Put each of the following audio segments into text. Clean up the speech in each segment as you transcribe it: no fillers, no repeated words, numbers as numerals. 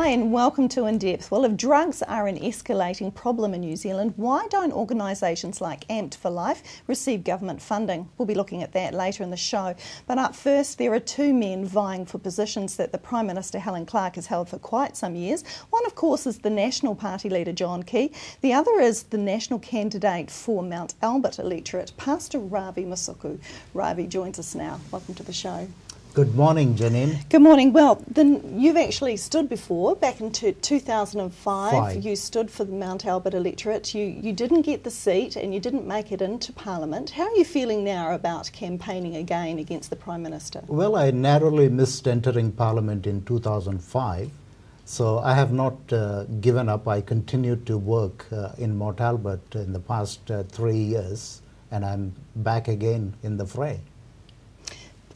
Hi and welcome to Indepth. Well, if drugs are an escalating problem in New Zealand, why don't organisations like Amped for Life receive government funding? We'll be looking at that later in the show. But up first, there are two men vying for positions that the Prime Minister Helen Clark has held for quite some years. One, of course, is the National Party leader John Key. The other is the national candidate for Mount Albert electorate, Pastor Ravi Musuku. Ravi joins us now. Welcome to the show. Good morning, Janine. Good morning. Well, then you've actually stood before, back in 2005. You stood for the Mount Albert electorate. You didn't get the seat and you didn't make it into Parliament. How are you feeling now about campaigning again against the Prime Minister? Well, I narrowly missed entering Parliament in 2005, so I have not given up. I continued to work in Mount Albert in the past 3 years, and I'm back again in the fray.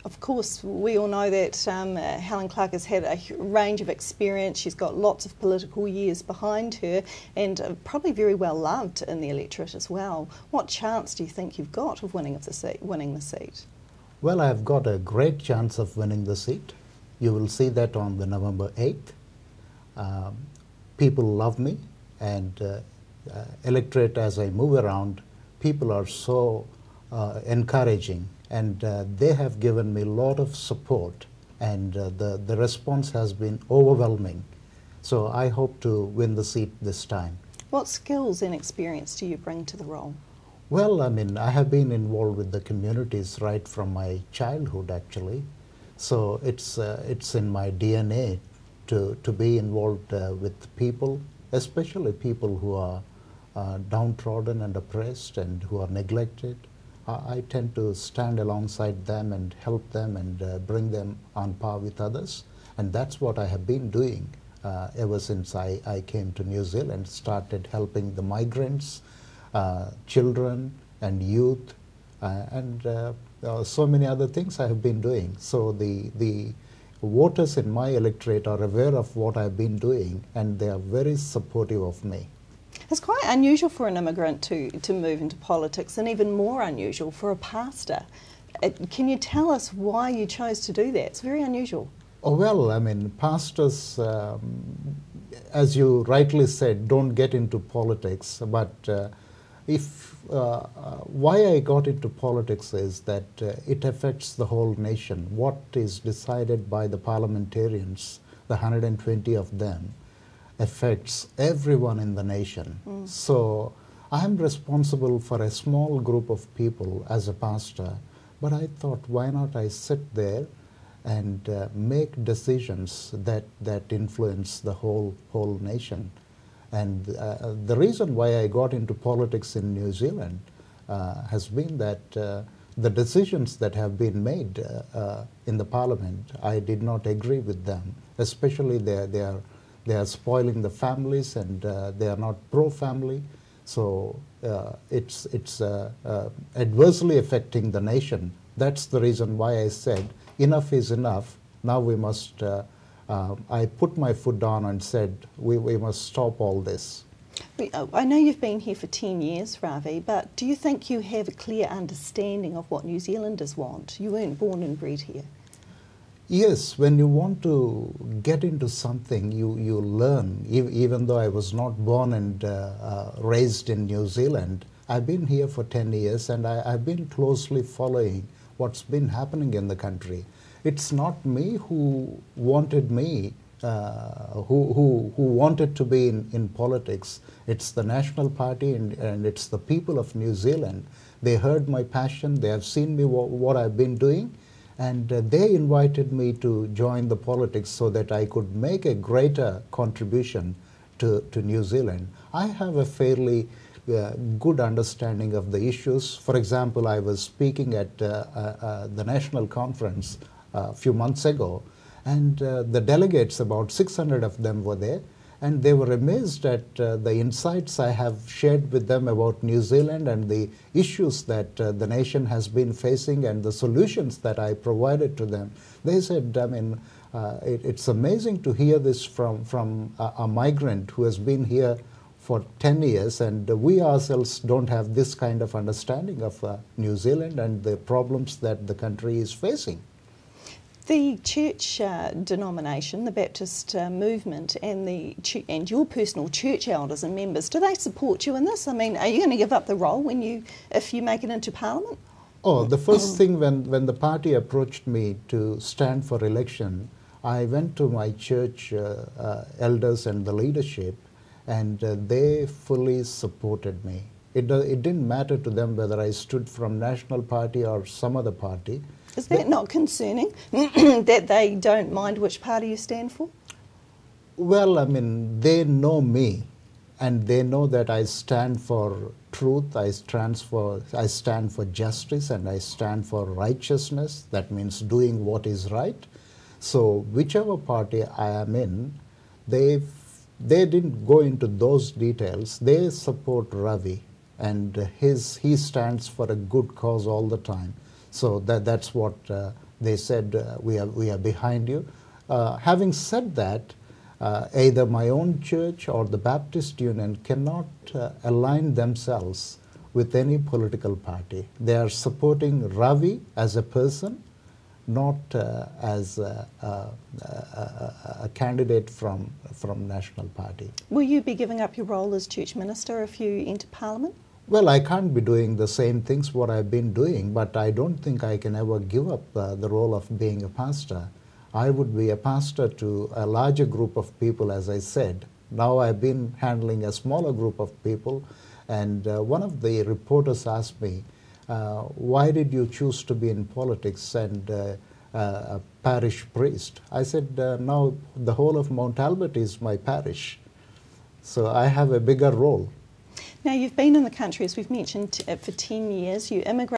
Of course, we all know that Helen Clark has had a range of experience. She's got lots of political years behind her and probably very well loved in the electorate as well. What chance do you think you've got of winning the seat? Well, I've got a great chance of winning the seat. You will see that on the November 8th. People love me, and electorate, as I move around, people are so encouraging. And they have given me a lot of support, and the response has been overwhelming. So I hope to win the seat this time. What skills and experience do you bring to the role? Well, I mean, I have been involved with the communities right from my childhood, actually. So it's in my DNA to be involved with people, especially people who are downtrodden and oppressed and who are neglected. I tend to stand alongside them and help them and bring them on par with others. And that's what I have been doing ever since I came to New Zealand, started helping the migrants, children and youth, and so many other things I have been doing. So the voters in my electorate are aware of what I've been doing, and they are very supportive of me. It's quite unusual for an immigrant to move into politics, and even more unusual for a pastor. Can you tell us why you chose to do that? It's very unusual. Oh, well, I mean, pastors, as you rightly said, don't get into politics. But why I got into politics is that it affects the whole nation. What is decided by the parliamentarians, the 120 of them, affects everyone in the nation. So I am responsible for a small group of people as a pastor, but I thought, why not I sit there and make decisions that influence the whole nation. And the reason why I got into politics in New Zealand has been that the decisions that have been made in the parliament, I did not agree with them, especially they are spoiling the families, and they are not pro-family. So it's adversely affecting the nation. That's the reason why I said enough is enough. Now we must, I put my foot down and said we must stop all this. I know you've been here for 10 years, Ravi, but do you think you have a clear understanding of what New Zealanders want? You weren't born and bred here. Yes, when you want to get into something, you learn. Even though I was not born and raised in New Zealand, I've been here for 10 years, and I've been closely following what's been happening in the country. It's not me who wanted who wanted to be in politics. It's the National Party, and it's the people of New Zealand. They heard my passion. They have seen me what I've been doing. And they invited me to join the politics so that I could make a greater contribution to New Zealand. I have a fairly good understanding of the issues. For example, I was speaking at the national conference a few months ago, and the delegates, about 600 of them were there, and they were amazed at the insights I have shared with them about New Zealand and the issues that the nation has been facing and the solutions that I provided to them. They said, I mean, it's amazing to hear this from a migrant who has been here for 10 years, and we ourselves don't have this kind of understanding of New Zealand and the problems that the country is facing. The church denomination, the Baptist movement, and your personal church elders and members, do they support you in this? I mean, are you going to give up the role if you make it into Parliament? Oh, the first thing when the party approached me to stand for election, I went to my church elders and the leadership, and they fully supported me. It didn't matter to them whether I stood from National Party or some other party. Is that not concerning, that they don't mind which party you stand for? Well, I mean, they know me, and they know that I stand for truth, I stand for justice, and I stand for righteousness. That means doing what is right. So whichever party I am in, they didn't go into those details. They support Ravi, and he stands for a good cause all the time. So that's what they said. We are behind you. Having said that, either my own church or the Baptist Union cannot align themselves with any political party. They are supporting Ravi as a person, not as a candidate from National Party. Will you be giving up your role as church minister if you enter Parliament? Well, I can't be doing the same things what I've been doing, but I don't think I can ever give up the role of being a pastor. I would be a pastor to a larger group of people, as I said. Now I've been handling a smaller group of people, and one of the reporters asked me, why did you choose to be in politics and a parish priest? I said, now the whole of Mount Albert is my parish, so I have a bigger role. Now, you've been in the country, as we've mentioned, for 10 years. You immigrated